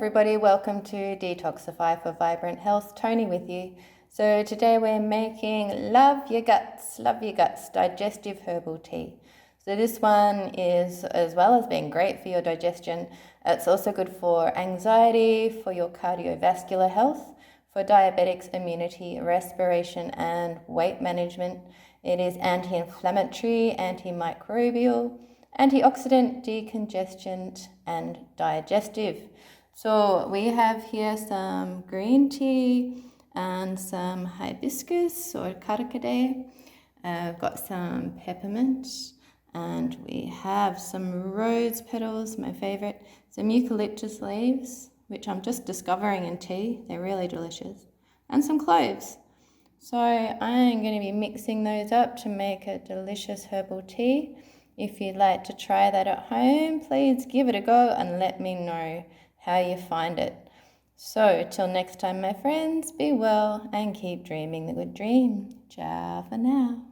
everybody, welcome to Detoxify for Vibrant Health. Tony with you. So today we're making Love Your Guts, Digestive Herbal Tea. So this one is, as well as being great for your digestion, it's also good for anxiety, for your cardiovascular health, for diabetics, immunity, respiration, and weight management. It is anti-inflammatory, anti-microbial, antioxidant, decongestant, and digestive. So we have here some green tea and some hibiscus or caracade. I've got some peppermint, and we have some rose petals, my favorite, some eucalyptus leaves, which I'm just discovering in tea. They're really delicious, and some cloves. So I'm going to be mixing those up to make a delicious herbal tea. If you'd like to try that at home, please give it a go and let me know how you find it. So till next time, my friends, be well and keep dreaming the good dream. Ciao for now.